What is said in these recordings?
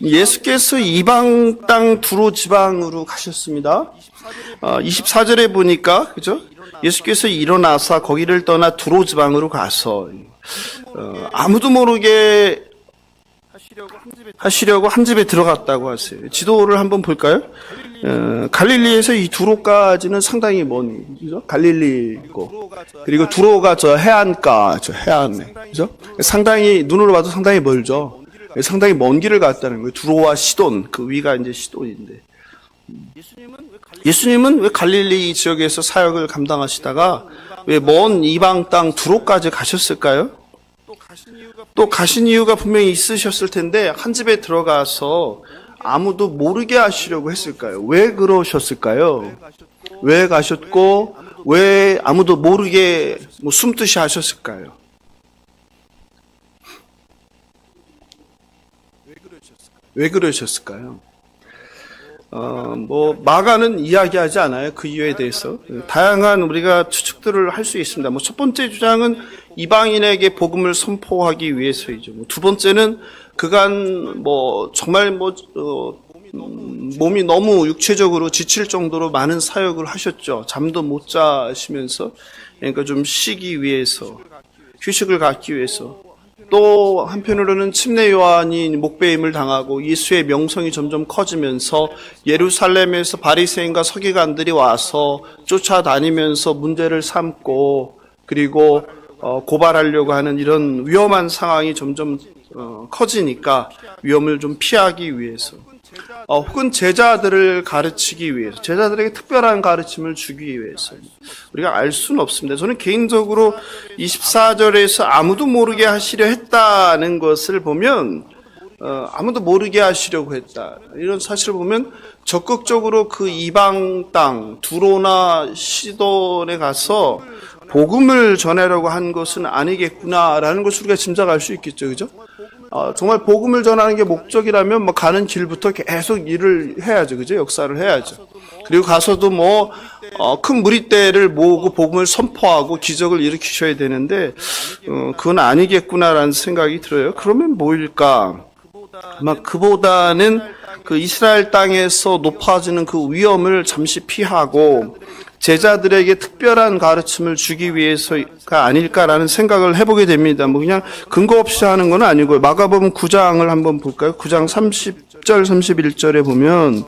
예수께서 이방 땅 두로 지방으로 가셨습니다. 24절에 보니까 그죠? 예수께서 일어나서 거기를 떠나 두로 지방으로 가서 아무도 모르게 하시려고 한 집에 들어갔다고 하세요. 지도를 한번 볼까요? 갈릴리에서 이 두로까지는 상당히 먼, 그죠? 갈릴리고, 그리고 두로가 저 해안가, 저 해안에, 그죠? 상당히, 눈으로 봐도 상당히 멀죠? 상당히 먼 길을 갔다는 거예요. 두로와 시돈, 그 위가 이제 시돈인데. 예수님은 왜 갈릴리 지역에서 사역을 감당하시다가 왜 먼 이방 땅 두로까지 가셨을까요? 또 가신 이유가 분명히 있으셨을 텐데 한 집에 들어가서 아무도 모르게 하시려고 했을까요? 왜 그러셨을까요? 왜 가셨고 왜 아무도 모르게 숨듯이 하셨을까요? 왜 그러셨을까요? 마가는 이야기하지 않아요. 그 이유에 대해서. 다양한 우리가 추측들을 할 수 있습니다. 첫 번째 주장은 이방인에게 복음을 선포하기 위해서이죠. 두 번째는 그간 정말 몸이 너무 육체적으로 지칠 정도로 많은 사역을 하셨죠. 잠도 못 자시면서. 그러니까 좀 쉬기 위해서, 휴식을 갖기 위해서. 또 한편으로는 침례 요한이 목배임을 당하고 예수의 명성이 점점 커지면서 예루살렘에서 바리새인과 서기관들이 와서 쫓아다니면서 문제를 삼고 그리고 고발하려고 하는 이런 위험한 상황이 점점 커지니까 위험을 좀 피하기 위해서 혹은 제자들을 가르치기 위해서 제자들에게 특별한 가르침을 주기 위해서 우리가 알 수는 없습니다. 저는 개인적으로 24절에서 아무도 모르게 하시려 했다는 것을 보면 아무도 모르게 하시려고 했다. 이런 사실을 보면 적극적으로 그 이방 땅 두로나 시돈에 가서 복음을 전하려고 한 것은 아니겠구나라는 것을 우리가 짐작할 수 있겠죠. 그죠? 정말 복음을 전하는 게 목적이라면 가는 길부터 계속 일을 해야죠. 그죠? 역사를 해야죠. 그리고 가서도 큰 무리떼를 모으고 복음을 선포하고 기적을 일으키셔야 되는데 그건 아니겠구나라는 생각이 들어요. 그러면 뭐일까? 아마 그보다는 그 이스라엘 땅에서 높아지는 그 위험을 잠시 피하고 제자들에게 특별한 가르침을 주기 위해서가 아닐까라는 생각을 해보게 됩니다. 그냥 근거 없이 하는 건 아니고요. 마가복음 9장을 한번 볼까요? 9장 30절, 31절에 보면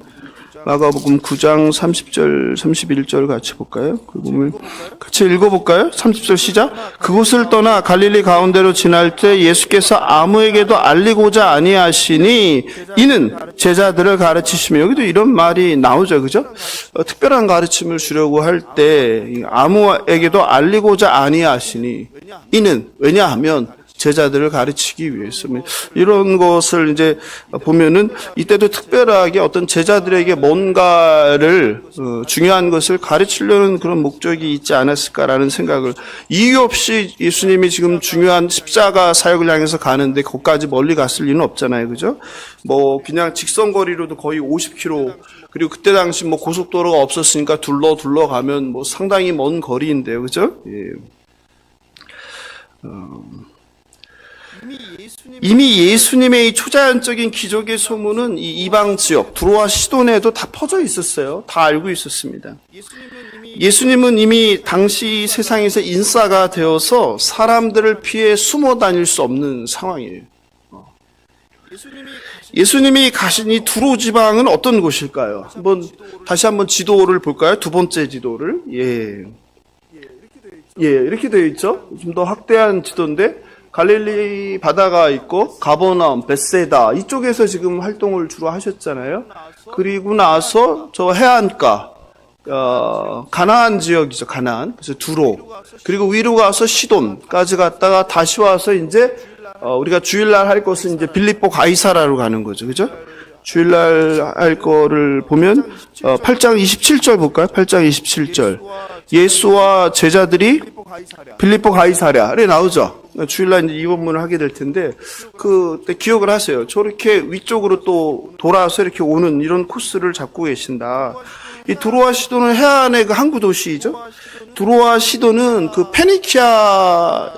마가복음 9장 30절, 31절 같이 볼까요? 그 부분을 같이 읽어볼까요? 30절 시작. 그곳을 떠나 갈릴리 가운데로 지날 때 예수께서 아무에게도 알리고자 아니하시니 이는 제자들을 가르치시며 여기도 이런 말이 나오죠. 그죠? 특별한 가르침을 주려고 할 때 아무에게도 알리고자 아니하시니 이는 왜냐하면 제자들을 가르치기 위해서 이런 것을 이제 보면은 이때도 특별하게 어떤 제자들에게 뭔가를 중요한 것을 가르치려는 그런 목적이 있지 않았을까라는 생각을 이유 없이 예수님이 지금 중요한 십자가 사역을 향해서 가는데 거기까지 멀리 갔을 리는 없잖아요. 그죠? 그냥 직선거리로도 거의 50km 그리고 그때 당시 고속도로가 없었으니까 둘러 가면 상당히 먼 거리인데요. 그죠? 예. 이미 예수님의 이 초자연적인 기적의 소문은 이 이방 지역, 두로와 시돈에도 다 퍼져 있었어요. 다 알고 있었습니다. 예수님은 이미 당시 세상에서 인싸가 되어서 사람들을 피해 숨어 다닐 수 없는 상황이에요. 예수님이 가신 이 두로 지방은 어떤 곳일까요? 다시 한번 지도를 볼까요? 두 번째 지도를. 예, 이렇게 되어 있죠? 좀 더 확대한 지도인데, 갈릴리 바다가 있고 가버나움, 벳세다 이쪽에서 지금 활동을 주로 하셨잖아요. 그리고 나서 저 해안가 가나안 지역이죠. 가나안. 그래서 두로. 그리고 위로 가서 시돈까지 갔다가 다시 와서 이제 우리가 주일날 할 것은 이제 빌립보 가이사라로 가는 거죠. 그죠? 주일날 할 거를 보면 8장 27절 볼까요? 8장 27절. 예수와 제자들이 빌립보 가이사랴에 나오죠. 주일날 이제 이 본문을 하게 될 텐데 그때 기억을 하세요. 저렇게 위쪽으로 또 돌아서 이렇게 오는 이런 코스를 잡고 계신다. 이 두로와 시돈은 해안의 그 항구 도시이죠. 두로와 시돈은 그 페니키아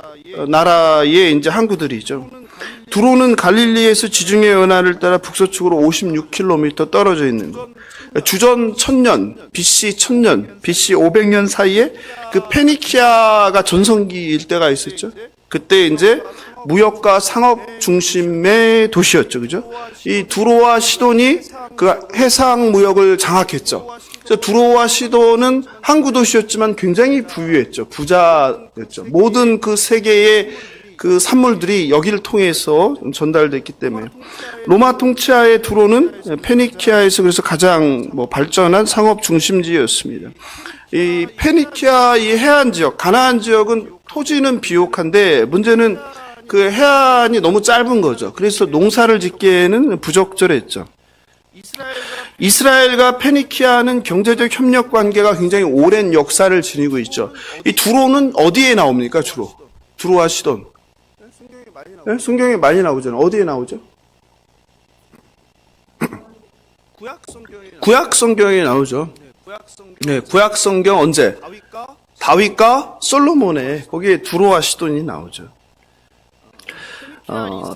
나라의 이제 항구들이죠. 두로는 갈릴리에서 지중해 연안을 따라 북서쪽으로 56km 떨어져 있는 거. 주전 1000년, BC 1000년, BC 500년 사이에 그 페니키아가 전성기 일대가 있었죠. 그때 이제 무역과 상업 중심의 도시였죠. 그죠? 이 두로와 시돈이 그 해상 무역을 장악했죠. 그래서 두로와 시돈은 항구 도시였지만 굉장히 부유했죠. 부자였죠. 모든 그 세계의 그 산물들이 여기를 통해서 전달됐기 때문에 로마 통치하에 두로는 페니키아에서 그래서 가장 발전한 상업 중심지였습니다. 이 페니키아 이 해안 지역, 가나안 지역은 토지는 비옥한데 문제는 그 해안이 너무 짧은 거죠. 그래서 농사를 짓기에는 부적절했죠. 이스라엘과 페니키아는 경제적 협력 관계가 굉장히 오랜 역사를 지니고 있죠. 이 두로는 어디에 나옵니까, 주로? 두로와 시돈. 네? 성경에 많이 나오잖아요. 어디에 나오죠? 구약 성경에 나오죠. 네, 구약 성경 언제? 다윗과 솔로몬에 거기에 두로와 시돈이 나오죠.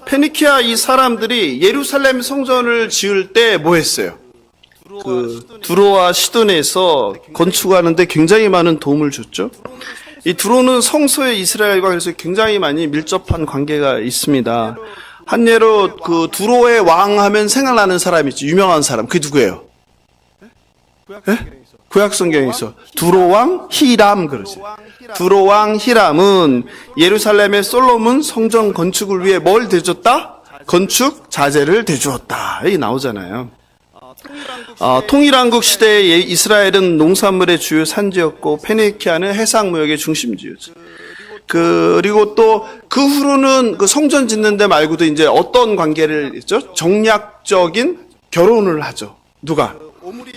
페니키아 이 사람들이 예루살렘 성전을 지을 때 뭐 했어요? 그 두로와 시돈에서 건축하는데 굉장히 많은 도움을 줬죠. 이 두로는 성서의 이스라엘과 그래서 굉장히 많이 밀접한 관계가 있습니다. 한 예로 그 두로의 왕 하면 생각나는 사람 있죠. 유명한 사람. 그게 누구예요? 네? 구약 성경에 있어. 두로왕 히람 그러죠. 두로왕 히람은 예루살렘의 솔로몬 성전 건축을 위해 뭘 대줬다? 건축 자재를 대주었다. 이게 나오잖아요. 통일왕국 시대에 이스라엘은 농산물의 주요 산지였고 페니키아는 해상무역의 중심지였죠. 그리고 또 그 후로는 그 성전 짓는 데 말고도 이제 어떤 관계를 했죠? 정략적인 결혼을 하죠. 누가?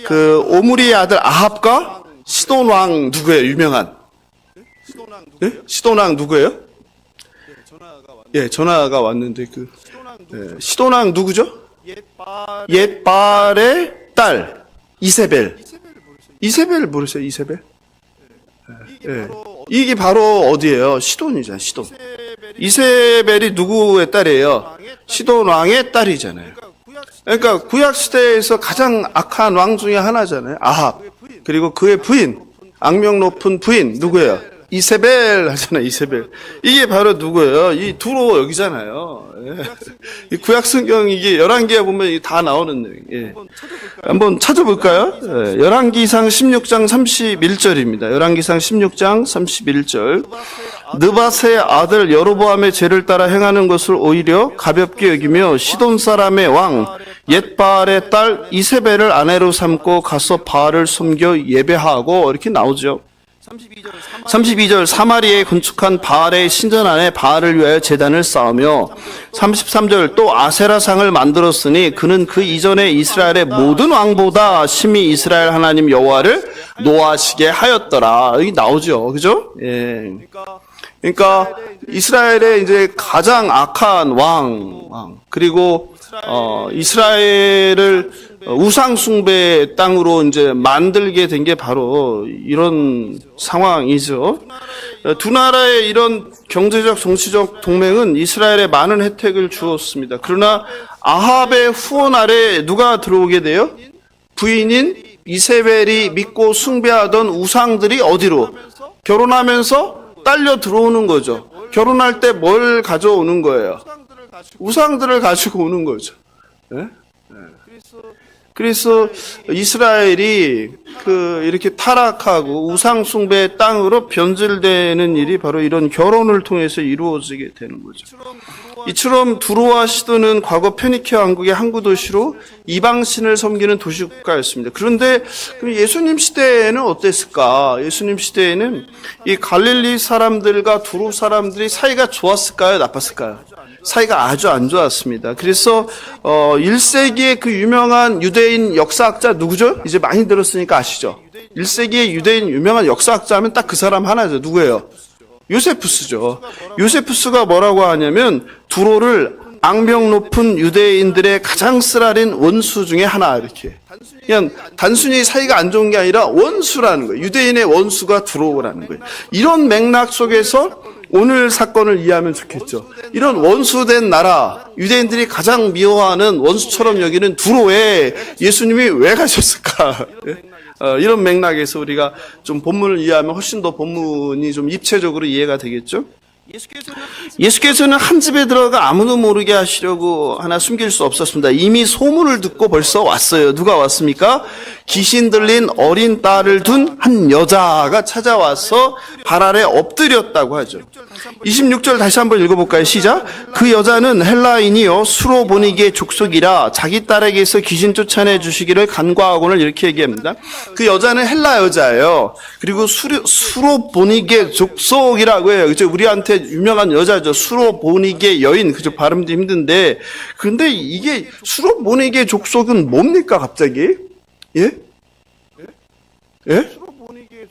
그 오므리의 아들 아합과 시돈 왕 누구예요? 유명한? 네? 시돈 왕 누구예요? 예, 전화가 왔는데 그 시돈 왕 누구죠? 옛발의 딸 이세벨. 이세벨 모르세요? 이세벨? 예. 이게 바로 어디예요? 시돈이잖아요. 시돈. 이세벨이 누구의 딸이에요? 시돈 왕의 딸이잖아요. 그러니까 구약 시대에서 가장 악한 왕 중에 하나잖아요. 아합. 그리고 그의 부인, 악명 높은 부인 누구예요? 이세벨 하잖아요. 이세벨. 이게 바로 누구예요? 이 두로 여기잖아요. 예. 이 구약 성경 이게 11개에 보면 다 나오는 내용. 예. 한번 찾아볼까요? 예. 열왕기상 16장 31절입니다. 열왕기상 16장 31절. 느밧의 아들 여로보암의 죄를 따라 행하는 것을 오히려 가볍게 여기며 시돈 사람의 왕 옛바알의 딸 이세벨을 아내로 삼고 가서 바알을 섬겨 예배하고 이렇게 나오죠. 32절 사마리아에 건축한 바알의 신전 안에 바알을 위하여 제단을 쌓으며 33절 또 아세라상을 만들었으니 그는 그 이전에 이스라엘의 모든 왕보다 심히 이스라엘 하나님 여호와를 노하시게 하였더라. 여기 나오죠. 그죠? 예. 그러니까 이스라엘의 이제 가장 악한 왕 그리고 이스라엘을 우상 숭배의 땅으로 이제 만들게 된 게 바로 이런 상황이죠. 두 나라의 이런 경제적 정치적 동맹은 이스라엘에 많은 혜택을 주었습니다. 그러나 아합의 후원 아래 누가 들어오게 돼요? 부인인 이세벨이 믿고 숭배하던 우상들이 어디로? 결혼하면서 딸려 들어오는 거죠. 결혼할 때 뭘 가져오는 거예요? 우상들을 가지고 오는 거죠. 네? 그래서 이스라엘이 이렇게 타락하고 우상숭배의 땅으로 변질되는 일이 바로 이런 결혼을 통해서 이루어지게 되는 거죠. 이처럼 두로와 시돈은 과거 페니키아 왕국의 항구 도시로 이방신을 섬기는 도시국가였습니다. 그런데 예수님 시대에는 어땠을까? 예수님 시대에는 이 갈릴리 사람들과 두로 사람들이 사이가 좋았을까요? 나빴을까요? 사이가 아주 안 좋았습니다. 그래서 1세기의 그 유명한 유대인 역사학자 누구죠? 이제 많이 들었으니까 아시죠? 1세기의 유대인 유명한 역사학자 하면 딱 그 사람 하나죠. 누구예요? 요세푸스죠. 요세푸스가 뭐라고 하냐면 두로를 악명 높은 유대인들의 가장 쓰라린 원수 중에 하나 이렇게. 그냥 단순히 사이가 안 좋은 게 아니라 원수라는 거예요. 유대인의 원수가 두로라는 거예요. 이런 맥락 속에서 오늘 사건을 이해하면 좋겠죠. 이런 원수된 나라, 유대인들이 가장 미워하는 원수처럼 여기는 두로에 예수님이 왜 가셨을까? 이런 맥락에서 우리가 좀 본문을 이해하면 훨씬 더 본문이 좀 입체적으로 이해가 되겠죠. 예수께서는 한 집에 들어가 아무도 모르게 하시려고 하나 숨길 수 없었습니다. 이미 소문을 듣고 벌써 왔어요. 누가 왔습니까? 귀신 들린 어린 딸을 둔 한 여자가 찾아와서 발 아래 엎드렸다고 하죠. 26절 다시 한번 읽어볼까요? 시작. 그 여자는 헬라인이요 수로보니게 족속이라 자기 딸에게서 귀신 쫓아내 주시기를 간과하고는 이렇게 얘기합니다. 그 여자는 헬라 여자예요. 그리고 수로보니게 족속이라고 해요. 그죠? 우리한테 유명한 여자죠. 수로보니게 여인. 그죠? 발음도 힘든데. 근데 이게 수로보니게 족속은 뭡니까 갑자기? 예? 예?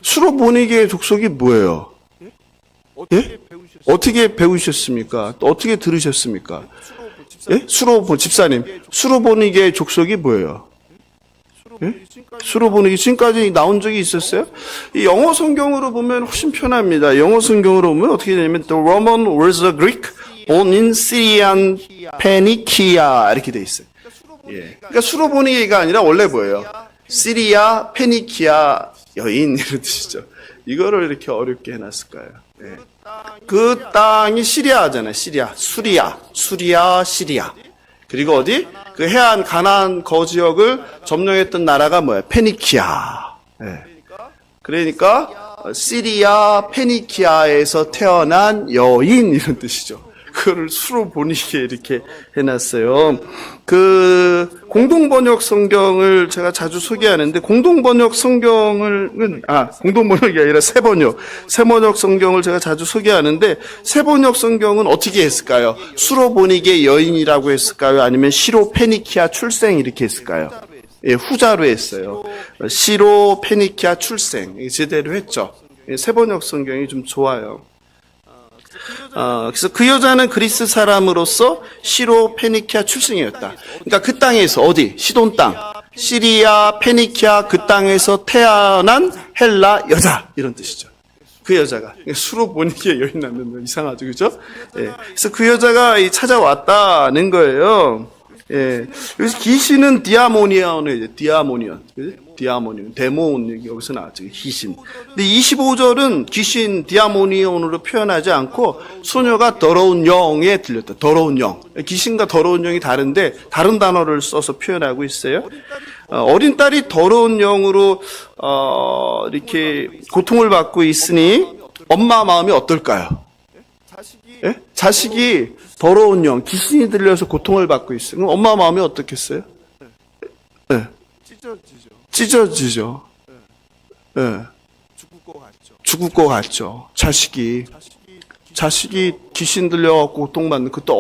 수로보니게 족속이 뭐예요? 예? 어떻게 배우셨습니까? 또 어떻게 들으셨습니까? 예? 집사님. 수로보니게 족속이 뭐예요? 예? 수로보니게 지금까지 나온 적이 있었어요? 이 영어 성경으로 보면 훨씬 편합니다. 영어 성경으로 보면 어떻게 되냐면 The Roman was a Greek born in Syrian Phoenicia 이렇게 돼 있어요. 예. 그러니까 수로보니게가 아니라 원래 뭐예요? 시리아 페니키아 여인 이런 뜻이죠. 이거를 이렇게 어렵게 해놨을까요? 예. 그 땅이 시리아잖아요. 수리아. 시리아. 그리고 어디? 그 해안 가나안 거지역을 점령했던 나라가 뭐예요? 페니키아. 예. 그러니까 시리아 페니키아에서 태어난 여인 이런 뜻이죠. 그거를 수로 보니게 이렇게 해놨어요. 그 공동번역 성경을 제가 자주 소개하는데 공동번역 성경은 공동번역이 아니라 세번역 성경을 제가 자주 소개하는데 세번역 성경은 어떻게 했을까요? 수로 보니게 여인이라고 했을까요? 아니면 시로 페니키아 출생 이렇게 했을까요? 예, 후자로 했어요. 시로 페니키아 출생 제대로 했죠. 세번역 성경이 좀 좋아요. 그래서 그 여자는 그리스 사람으로서 시로 페니키아 출생이었다. 그러니까 그 땅에서 어디? 시돈 땅, 시리아, 페니키아 그 땅에서 태어난 헬라 여자 이런 뜻이죠. 그 여자가 수로 보니게 여인 나면 이상하죠, 그죠? 예. 그래서 그 여자가 찾아왔다는 거예요. 예. 여기서 귀신은 디아모니언이에요. 디아모니온. 데몬, 여기서 나왔죠. 귀신. 근데 25절은 귀신 디아모니온으로 표현하지 않고 소녀가 더러운 영에 들렸다. 더러운 영. 귀신과 더러운 영이 다른데 다른 단어를 써서 표현하고 있어요. 어린 딸이 더러운 영으로, 이렇게 고통을 받고 있으니 엄마 마음이 어떨까요? 예? 자식이 더러운 영, 귀신이 들려서 고통을 받고 있어요. 그럼 엄마 마음이 어떻겠어요? 예. 찢어지죠. 예. 죽을 것 같죠. 자식이 귀신 들려갖고 고통받는 그것도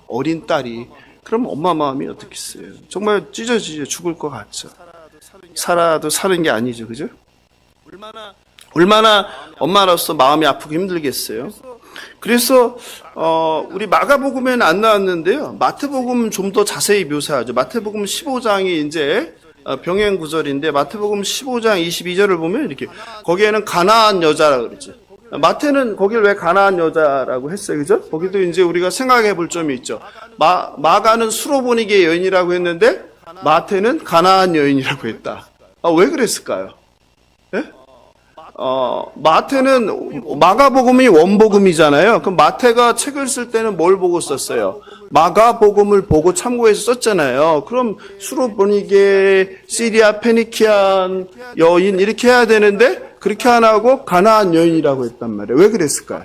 어린 딸이 그럼 엄마 마음이 어떻겠어요? 정말 찢어지죠. 죽을 것 같죠. 살아도 사는 게 아니죠. 그죠? 얼마나 엄마로서 마음이 아프고 힘들겠어요. 그래서 우리 마가복음에는 안 나왔는데요. 마태복음 좀 더 자세히 묘사하죠. 마태복음 15장이 이제 병행 구절인데 마태복음 15장 22절을 보면 이렇게 거기에는 가나안 여자라고 그러죠. 마태는 거길 왜 가나안 여자라고 했어요, 그죠? 거기도 이제 우리가 생각해 볼 점이 있죠. 마가는 수로보니게 여인이라고 했는데 마태는 가나안 여인이라고 했다. 왜 그랬을까요? 예? 마태는 마가복음이 원복음이잖아요. 그럼 마태가 책을 쓸 때는 뭘 보고 썼어요? 마가복음을 보고 참고해서 썼잖아요. 그럼 수로보니게 시리아 페니키안 여인 이렇게 해야 되는데 그렇게 안 하고 가나안 여인이라고 했단 말이에요. 왜 그랬을까요?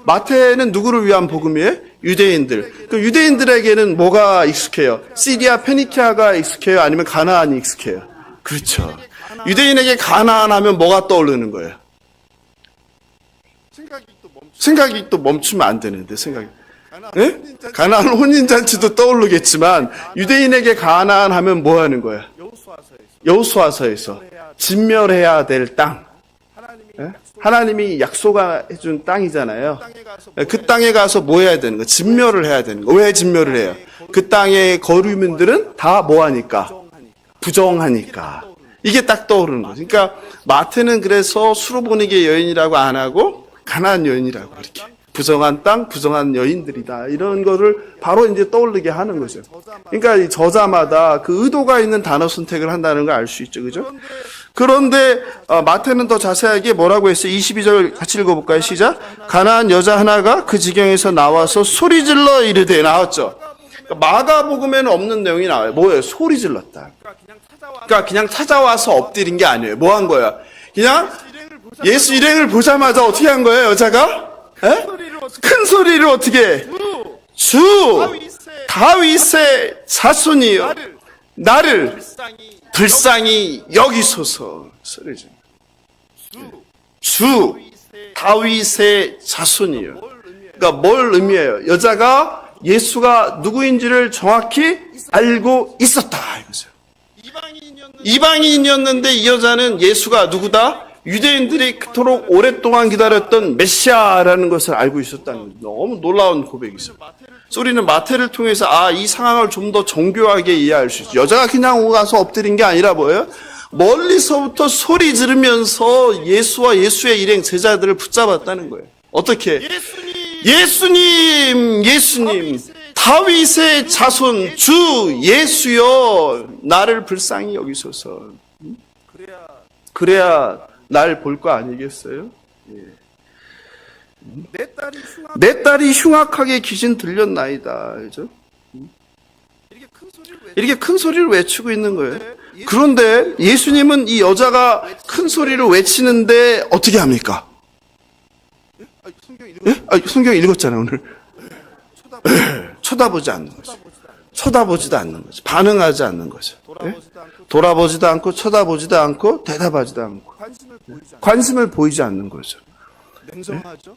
마태는 누구를 위한 복음이에요? 유대인들. 그 유대인들에게는 뭐가 익숙해요? 시리아 페니키아가 익숙해요? 아니면 가나안이 익숙해요? 그렇죠. 유대인에게 가나안 하면 뭐가 떠오르는 거예요? 생각이 또 멈추면 안 되는데 생각이. 네? 가나안 혼인잔치도 떠오르겠지만 유대인에게 가나안 하면 뭐 하는 거예요? 여호수아서에서 진멸해야 될 땅. 네? 하나님이 약속해 준 땅이잖아요. 그 땅에 가서 뭐 해야 되는 거예요? 진멸을 해야 되는 거예요. 왜 진멸을 해요? 그 땅의 거류민들은 다 뭐 하니까? 부정하니까. 이게 딱 떠오르는 거죠. 그러니까 마태는 그래서 수로보니게 여인이라고 안 하고 가나안 여인이라고 이렇게. 부정한 땅, 부정한 여인들이다. 이런 거를 바로 이제 떠올리게 하는 거죠. 그러니까 이 저자마다 그 의도가 있는 단어 선택을 한다는 걸 알 수 있죠. 그죠? 그런데 마태는 더 자세하게 뭐라고 했어요? 22절 같이 읽어볼까요? 시작. 가나안 여자 하나가 그 지경에서 나와서 소리질러 이르되 나왔죠. 그러니까 마가복음에는 없는 내용이 나와요. 뭐예요? 소리 질렀다. 그러니까 그냥 찾아와서 엎드린 게 아니에요. 뭐 한 거야? 그냥 예수 일행을 보자마자 어떻게 한 거예요? 여자가? 에? 큰 소리를 어떻게 해? 주 다윗의 자손이여 나를 불쌍히 여기소서. 소리죠. 주 다윗의 자손이요. 그러니까 뭘 의미해요? 여자가 예수가 누구인지를 정확히 알고 있었다 이거죠. 이방인이었는데 이 여자는 예수가 누구다? 유대인들이 그토록 오랫동안 기다렸던 메시아라는 것을 알고 있었다는 거죠. 너무 놀라운 고백이죠. 우리는 마태를 통해서 이 상황을 좀 더 정교하게 이해할 수 있어요. 여자가 그냥 가서 엎드린 게 아니라 뭐예요? 멀리서부터 소리 지르면서 예수와 예수의 일행 제자들을 붙잡았다는 거예요. 어떻게? 예수님, 다윗의 자손 주 예수여 나를 불쌍히 여기소서. 그래야 날 볼 거 아니겠어요? 예. 내 딸이 흉악하게 귀신 들렸나이다. 그죠? 이렇게 큰 소리를 외치고 있는 거예요. 그런데 예수님은 이 여자가 큰 소리를 외치는데 어떻게 합니까? 성경 읽었잖아요, 오늘. 쳐다보지 않는 거죠. 쳐다보지도 않는 거죠. 반응하지 않는 거죠. 돌아보지도 않고, 쳐다보지도 않고, 대답하지도 않고. 관심을 보이지 않는 거죠.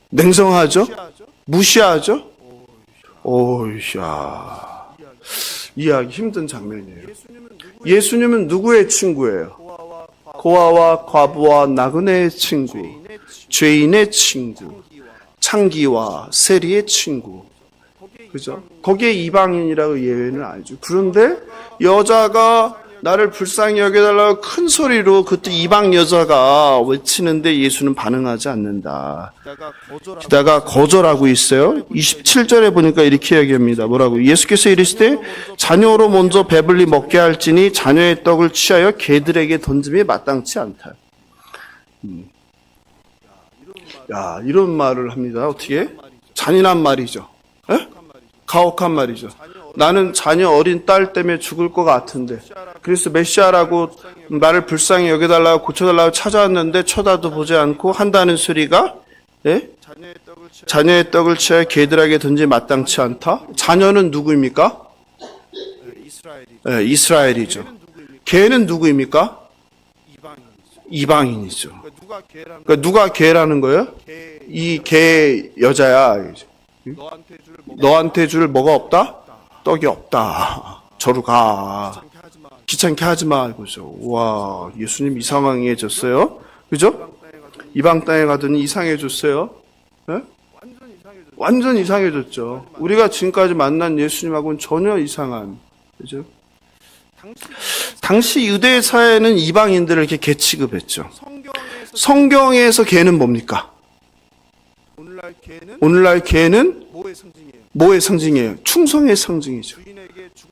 냉정하죠? 무시하죠? 오이샤. 이해하기 힘든 장면이에요. 예수님은 누구의 친구예요? 고아와 과부와 나그네의 친구, 죄인의 친구, 창기와 세리의 친구. 그죠? 거기에 이방인이라고 예외는 알죠. 그런데 여자가 나를 불쌍히 여겨달라고 큰 소리로 그때 이방 여자가 외치는데 예수는 반응하지 않는다. 게다가 거절하고 있어요. 27절에 보니까 이렇게 얘기합니다. 뭐라고? 예수께서 이르시되 자녀로 먼저 배불리 먹게 할지니 자녀의 떡을 취하여 개들에게 던짐이 마땅치 않다. 야, 이런 말을 합니다. 어떻게? 잔인한 말이죠. 에? 가혹한 말이죠. 나는 자녀 어린 딸 때문에 죽을 것 같은데 그래서 메시아라고 나를 불쌍히 여겨달라고 고쳐달라고 찾아왔는데 쳐다도 보지 않고 한다는 소리가 예? 자녀의 떡을 취하여 개들에게 던지 마땅치 않다. 자녀는 누구입니까? 예, 이스라엘이죠. 개는 누구입니까? 이방인이죠. 그러니까 누가 개라는 거예요? 이 개 여자야. 너한테 줄 뭐가 없다? 떡이 없다. 저로 가. 귀찮게 하지 마. 이거죠. 와, 예수님 이상해졌어요? 그죠? 이방 땅에 가더니 이상해졌어요? 네? 완전 이상해졌죠. 우리가 지금까지 만난 예수님하고는 전혀 이상한. 그죠? 당시 유대 사회는 이방인들을 이렇게 개 취급했죠. 성경에서 개는 뭡니까? 오늘날 개는 뭐의 상징이에요? 충성의 상징이죠.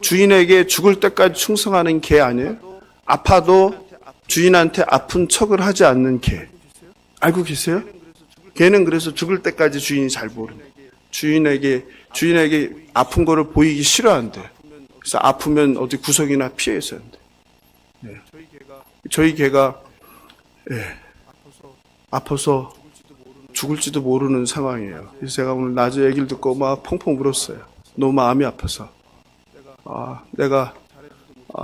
주인에게 죽을 때까지 충성하는 개 아니에요? 아파도 주인한테 아픈 척을 하지 않는 개. 알고 계세요? 개는 그래서 죽을 때까지 주인이 잘 모르는. 주인에게 아픈 거를 보이기 싫어한대. 그래서 아프면 어디 구석이나 피해 있어야 한대. 네. 저희 개가 아파서 죽을지도 모르는 상황이에요. 그래서 제가 오늘 낮에 얘기를 듣고 막 펑펑 울었어요. 너무 마음이 아파서. 내가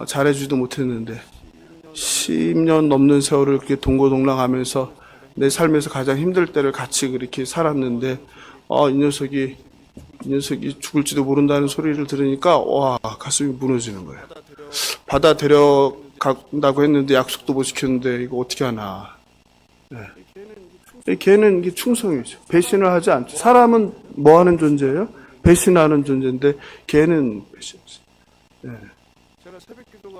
잘해주지도 못했는데 10년 넘는 세월을 그렇게 동고동락하면서 내 삶에서 가장 힘들 때를 같이 그렇게 살았는데 이 녀석이 죽을지도 모른다는 소리를 들으니까 와 가슴이 무너지는 거예요. 받아들여 간다고 했는데 약속도 못 지켰는데 이거 어떻게 하나. 네. 걔는 이게 충성이죠. 배신을 하지 않죠. 사람은 뭐 하는 존재예요? 배신하는 존재인데 걔는 배신이죠. 네.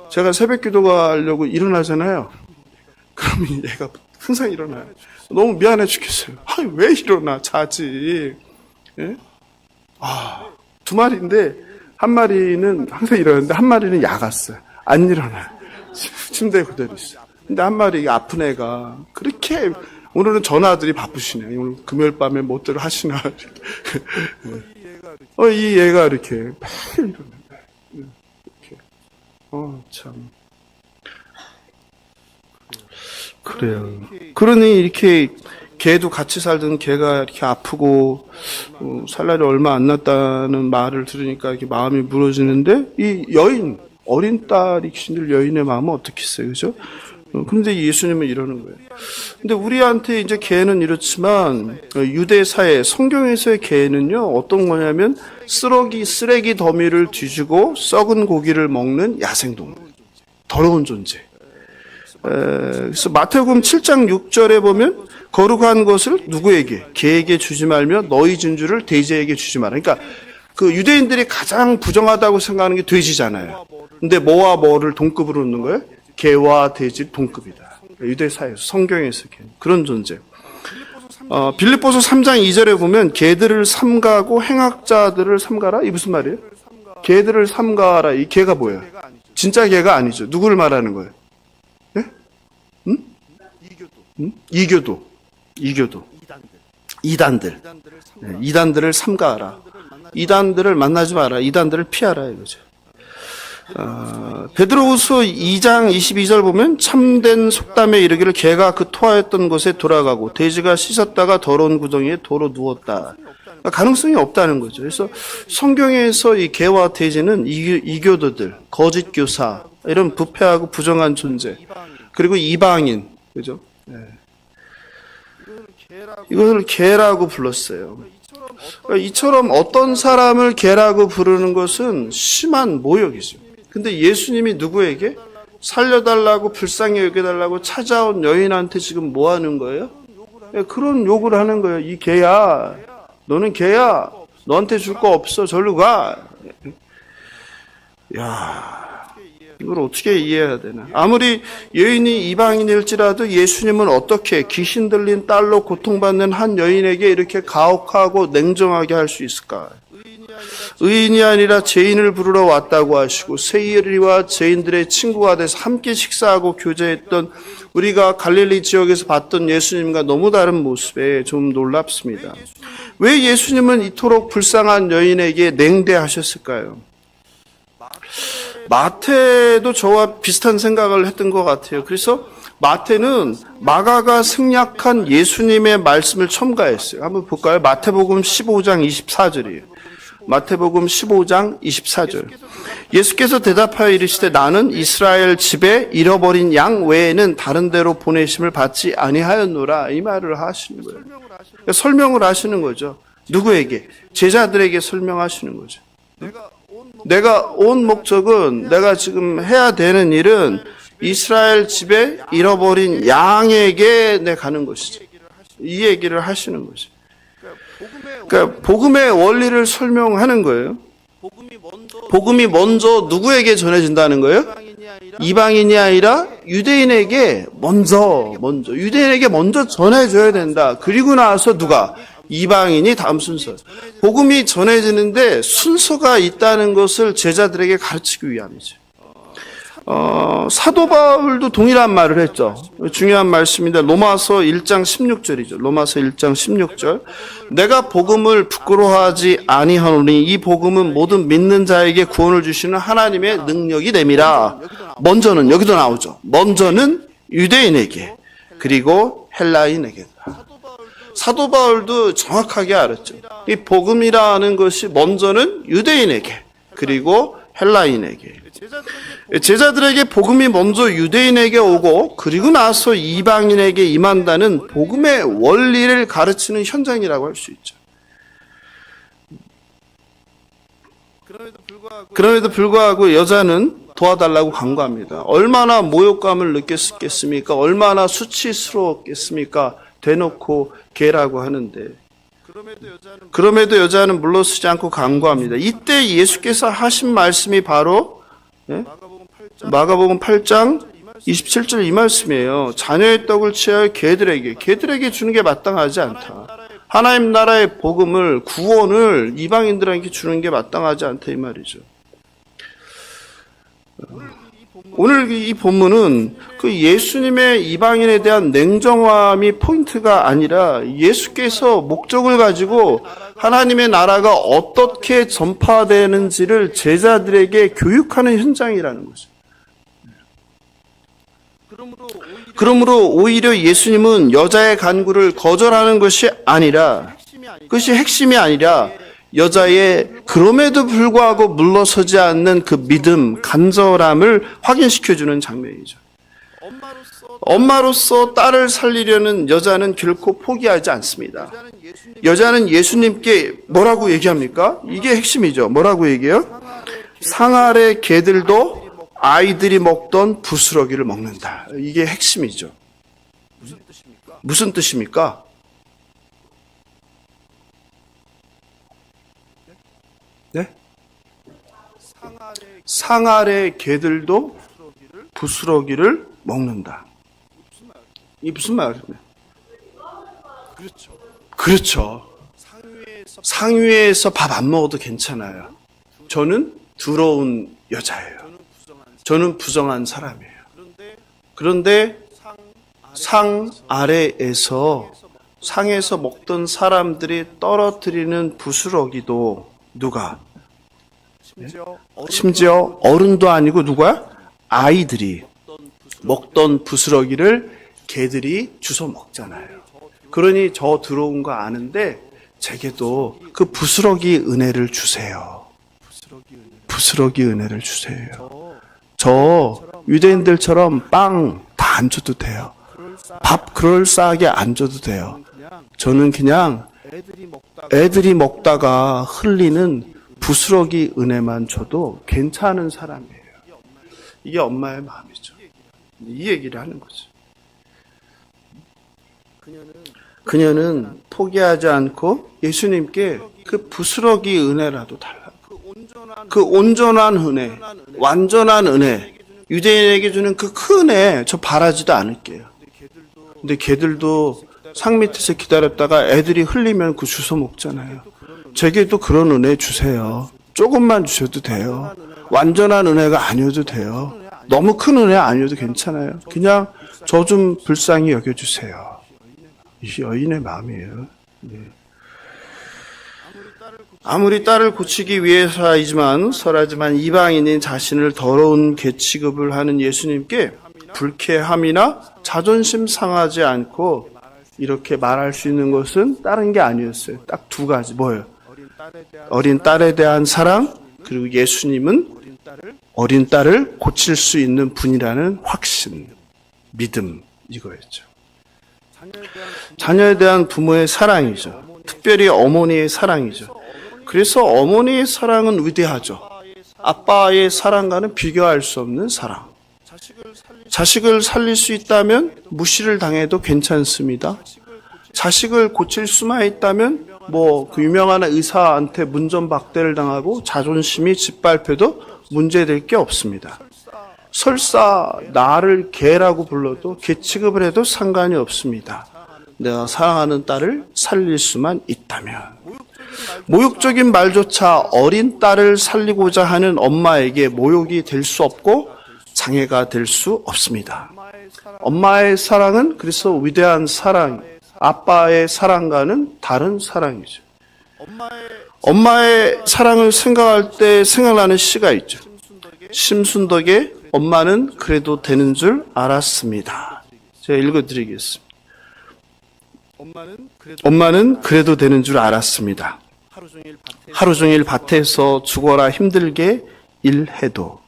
제가 새벽 기도가 하려고 일어나잖아요. 그럼 마음이 얘가 항상 일어나요. 너무 미안해 죽겠어요. 아니, 왜 일어나? 자지. 예? 두 마리인데 한 마리는 항상 일어나는데 한 마리는 야갔어요. 안 일어나요. 침대에 그대로 있어요. 근데 한 마리 아픈 애가 그렇게 오늘은 전화들이 바쁘시네. 오늘 금요일 밤에 뭐들 하시나. 이 얘가 이렇게 매일 일어나요. 이렇게. 참. 그래요. 그러니 이렇게 개도 같이 살던 개가 이렇게 아프고 살 날이 얼마 안 났다는 말을 들으니까 이렇게 마음이 무너지는데 이 여인, 어린 딸이 귀신들 여인의 마음은 어떻겠어요, 그죠? 근데 예수님은 이러는 거예요. 근데 우리한테 이제 개는 이렇지만 유대 사회 성경에서의 개는요 어떤 거냐면 쓰레기 더미를 뒤지고 썩은 고기를 먹는 야생동물, 더러운 존재. 그래서 마태복음 7장 6절에 보면 거룩한 것을 누구에게? 개에게 주지 말며 너희 진주를 돼지에게 주지 마라. 그러니까 그 유대인들이 가장 부정하다고 생각하는 게 돼지잖아요. 근데 뭐와 뭐를 동급으로 놓는 거예요? 개와 돼지 동급이다. 유대 사회에서 성경에서 그런 존재. 빌립보서 3장 2절에 보면 개들을 삼가고 행악자들을 삼가라. 이 무슨 말이에요? 개들을 삼가라. 이 개가 뭐예요? 진짜 개가 아니죠. 누구를 말하는 거예요? 응? 이교도. 이단들. 네, 이단들을 삼가하라. 이단들을 만나지 마라. 이단들을 피하라 이거죠. 베드로후서 2장 22절 보면 참된 속담에 이르기를 개가 그 토하였던 곳에 돌아가고 돼지가 씻었다가 더러운 구덩이에 도로 누웠다. 그러니까 가능성이 없다는 거죠. 그래서 성경에서 이 개와 돼지는 이교도들, 거짓 교사, 이런 부패하고 부정한 존재, 그리고 이방인, 그죠? 네. 이것을 개라고 불렀어요. 이처럼 어떤 사람을 개라고 부르는 것은 심한 모욕이죠. 근데 예수님이 누구에게? 살려달라고 불쌍히 여겨달라고 찾아온 여인한테 지금 뭐 하는 거예요? 그런 욕을 하는 거예요. 이 개야, 너는 개야, 너한테 줄 거 없어, 절로 가. 야, 이걸 어떻게 이해해야 되나? 아무리 여인이 이방인일지라도 예수님은 어떻게 귀신 들린 딸로 고통받는 한 여인에게 이렇게 가혹하고 냉정하게 할 수 있을까? 의인이 아니라 죄인을 부르러 왔다고 하시고 세리와 죄인들의 친구가 돼서 함께 식사하고 교제했던 우리가 갈릴리 지역에서 봤던 예수님과 너무 다른 모습에 좀 놀랍습니다. 왜 예수님은 이토록 불쌍한 여인에게 냉대하셨을까요? 마태도 저와 비슷한 생각을 했던 것 같아요. 그래서 마태는 마가가 생략한 예수님의 말씀을 첨가했어요. 한번 볼까요? 마태복음 15장 24절이에요. 마태복음 15장 24절. 예수께서 대답하여 이르시되 나는 이스라엘 집에 잃어버린 양 외에는 다른 데로 보내심을 받지 아니하였노라. 이 말을 하시는 거예요. 그러니까 설명을 하시는 거죠. 누구에게? 제자들에게 설명하시는 거죠. 내가 온 목적은, 내가 지금 해야 되는 일은 이스라엘 집에 잃어버린 양에게 내 가는 것이지. 이 얘기를 하시는 거죠. 그러니까 복음의 원리를 설명하는 거예요. 복음이 먼저 누구에게 전해진다는 거예요? 이방인이 아니라 유대인에게 먼저 유대인에게 먼저 전해줘야 된다. 그리고 나서 누가? 이방인이 다음 순서. 복음이 전해지는데 순서가 있다는 것을 제자들에게 가르치기 위함이죠. 사도 바울도 동일한 말을 했죠. 중요한 말씀인데 로마서 1장 16절이죠. 로마서 1장 16절. 내가 복음을 부끄러워하지 아니하노니 이 복음은 모든 믿는 자에게 구원을 주시는 하나님의 능력이 됨이라. 먼저는, 여기도 나오죠. 먼저는 유대인에게, 그리고 헬라인에게. 사도 바울도 정확하게 알았죠. 이 복음이라는 것이 먼저는 유대인에게, 그리고 헬라인에게. 제자들에게 복음이 먼저 유대인에게 오고 그리고 나서 이방인에게 임한다는 복음의 원리를 가르치는 현장이라고 할 수 있죠. 그럼에도 불구하고 여자는 도와달라고 간구합니다. 얼마나 모욕감을 느꼈겠습니까? 얼마나 수치스러웠겠습니까? 대놓고 개라고 하는데 그럼에도 여자는 물러서지 않고 간구합니다. 이때 예수께서 하신 말씀이 바로 마가복음 8장 27절 이 말씀이에요. 자녀의 떡을 취하여 개들에게 주는 게 마땅하지 않다. 하나님 나라의 복음을, 구원을 이방인들에게 주는 게 마땅하지 않다 이 말이죠. 오늘 이 본문은 그 예수님의 이방인에 대한 냉정함이 포인트가 아니라 예수께서 목적을 가지고 하나님의 나라가 어떻게 전파되는지를 제자들에게 교육하는 현장이라는 거죠. 그러므로 오히려 예수님은 여자의 간구를 거절하는 것이 아니라, 그것이 핵심이 아니라 여자의 그럼에도 불구하고 물러서지 않는 그 믿음, 간절함을 확인시켜주는 장면이죠. 엄마로서 딸을 살리려는 여자는 결코 포기하지 않습니다. 여자는 예수님께 뭐라고 얘기합니까? 이게 핵심이죠. 뭐라고 얘기해요? 상 아래 개들도 아이들이 먹던 부스러기를 먹는다. 이게 핵심이죠. 무슨 뜻입니까? 네? 상 아래 개들도 부스러기를 먹는다. 이게 무슨 말이에요? 그렇죠. 상위에서 밥 안 먹어도 괜찮아요. 저는 더러운 여자예요. 저는 부정한 사람이에요. 그런데 상 아래에서, 상에서 먹던 사람들이 떨어뜨리는 부스러기도 누가? 심지어 어른도 아니고 누구야? 아이들이 먹던 부스러기를 개들이 주워 먹잖아요. 그러니 저 더러운 거 아는데 제게도 그 부스러기 은혜를 주세요. 부스러기 은혜를 주세요. 저 유대인들처럼 빵 다 안 줘도 돼요. 밥 그럴싸하게 안 줘도 돼요. 저는 그냥 애들이 먹다가 흘리는 부스러기 은혜만 줘도 괜찮은 사람이에요. 이게 엄마의 마음이죠. 이 얘기를 하는 거죠. 그녀는 포기하지 않고 예수님께 그 부스러기 은혜라도 달라고. 그 온전한 은혜, 완전한 은혜, 유대인에게 주는 그 큰 은혜 저 바라지도 않을게요. 근데 개들도 상 밑에서 기다렸다가 애들이 흘리면 그 주워 먹잖아요. 제게도 그런 은혜 주세요. 조금만 주셔도 돼요. 완전한 은혜가 아니어도 돼요. 너무 큰 은혜 아니어도 괜찮아요. 그냥 저 좀 불쌍히 여겨주세요. 이 여인의 마음이에요. 네. 아무리 딸을 고치기 위해서이지만 설하지만 이방인인 자신을 더러운 개 취급을 하는 예수님께 불쾌함이나 자존심 상하지 않고 이렇게 말할 수 있는 것은 다른 게 아니었어요. 딱 두 가지. 뭐예요? 어린 딸에 대한 사랑, 그리고 예수님은 어린 딸을 고칠 수 있는 분이라는 확신, 믿음, 이거였죠. 자녀에 대한 부모의 사랑이죠. 특별히 어머니의 사랑이죠. 그래서 어머니의 사랑은 위대하죠. 아빠의 사랑과는 비교할 수 없는 사랑. 자식을 살릴 수 있다면 무시를 당해도 괜찮습니다. 자식을 고칠 수만 있다면 그 유명한 의사한테 문전박대를 당하고 자존심이 짓밟혀도 문제될 게 없습니다. 설사 나를 개라고 불러도 개 취급을 해도 상관이 없습니다. 내가 사랑하는 딸을 살릴 수만 있다면. 모욕적인 말조차 어린 딸을 살리고자 하는 엄마에게 모욕이 될 수 없고 장애가 될 수 없습니다. 엄마의 사랑은 그래서 위대한 사랑, 아빠의 사랑과는 다른 사랑이죠. 엄마의 사랑을 생각할 때 생각나는 시가 있죠. 심순덕의 엄마는 그래도 되는 줄 알았습니다. 제가 읽어드리겠습니다. 엄마는 그래도 되는 줄 알았습니다. 하루 종일 밭에서 죽어라 힘들게 일해도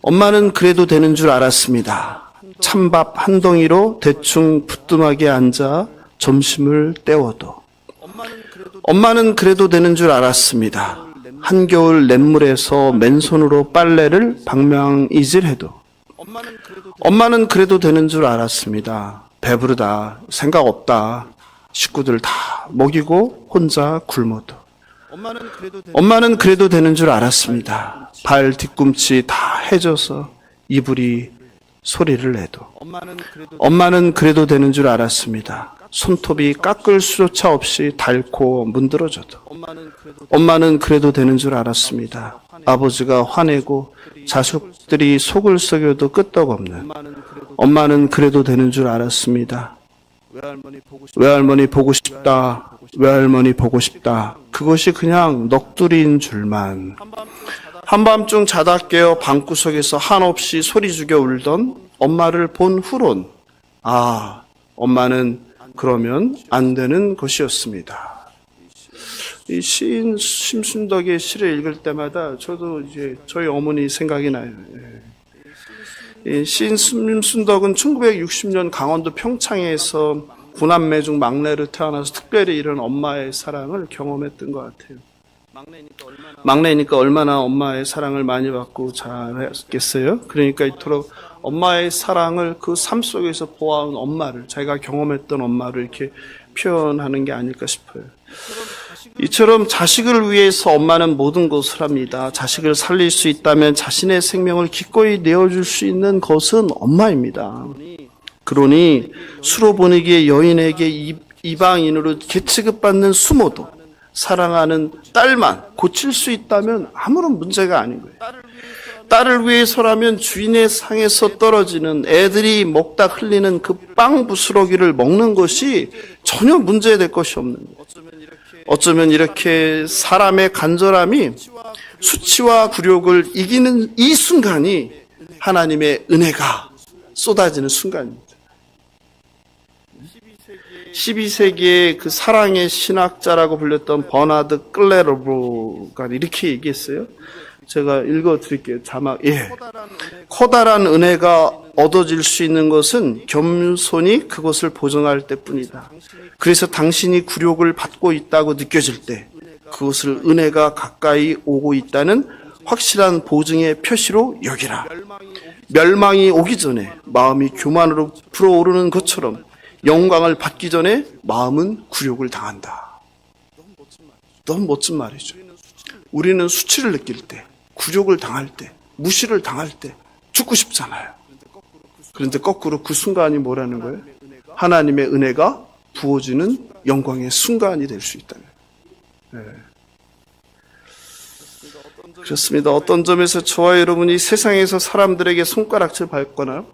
엄마는 그래도 되는 줄 알았습니다. 찬밥 한 덩이로 대충 부뚜막에 앉아 점심을 때워도 엄마는 그래도 되는 줄 알았습니다. 한겨울 냇물에서 맨손으로 빨래를 방망이질해도 엄마는 그래도 되는 줄 알았습니다. 배부르다, 생각 없다, 식구들 다 먹이고 혼자 굶어도 엄마는 그래도 되는 줄 알았습니다. 발 뒤꿈치 다 해져서 이불이 소리를 내도 엄마는 그래도 되는 줄 알았습니다. 손톱이 깎을 수조차 없이 닳고 문드러져도 엄마는 그래도 되는 줄 알았습니다. 아버지가 화내고 자식들이 속을 썩여도 끄떡없는 엄마는 그래도 되는 줄 알았습니다. 외할머니 보고 싶다. 외할머니 보고 싶다. 그것이 그냥 넋두리인 줄만. 한밤중 자다 깨어 방구석에서 한없이 소리 죽여 울던 엄마를 본 후론 엄마는 그러면 안 되는 것이었습니다. 이 시인 심순덕의 시를 읽을 때마다 저도 이제 저희 어머니 생각이 나요. 이 시인 심순덕은 1960년 강원도 평창에서 9남매 중 막내로 태어나서 특별히 이런 엄마의 사랑을 경험했던 것 같아요. 막내니까 얼마나 엄마의 사랑을 많이 받고 잘했겠어요. 그러니까 이토록 엄마의 사랑을 그 삶 속에서 보아온 엄마를, 자기가 경험했던 엄마를 이렇게 표현하는 게 아닐까 싶어요. 이처럼 자식을 위해서 엄마는 모든 것을 합니다. 자식을 살릴 수 있다면 자신의 생명을 기꺼이 내어줄 수 있는 것은 엄마입니다. 그러니 수로 보내기에 여인에게 이방인으로 개취급받는 수모도 사랑하는 딸만 고칠 수 있다면 아무런 문제가 아닌 거예요. 딸을 위해서라면 주인의 상에서 떨어지는 애들이 먹다 흘리는 그 빵 부스러기를 먹는 것이 전혀 문제될 것이 없는 거예요. 어쩌면 이렇게 사람의 간절함이 수치와 굴욕을 이기는 이 순간이 하나님의 은혜가 쏟아지는 순간입니다. 12세기의 그 사랑의 신학자라고 불렸던 버나드 클레르보가 이렇게 얘기했어요. 제가 읽어드릴게요. 자막. 커다란 은혜가 얻어질 수 있는 것은 겸손히 그것을 보증할 때뿐이다. 그래서 당신이 굴욕을 받고 있다고 느껴질 때 그것을 은혜가 가까이 오고 있다는 확실한 보증의 표시로 여기라. 멸망이 오기 전에 마음이 교만으로 불어오르는 것처럼 영광을 받기 전에 마음은 굴욕을 당한다. 너무 멋진 말이죠. 우리는 수치를 느낄 때, 굴욕을 당할 때, 무시를 당할 때 죽고 싶잖아요. 그런데 거꾸로 그 순간이 뭐라는 거예요? 하나님의 은혜가 부어지는 영광의 순간이 될 수 있다는 거예요. 그렇습니다. 어떤 점에서 저와 여러분이 세상에서 사람들에게 손가락질 받거나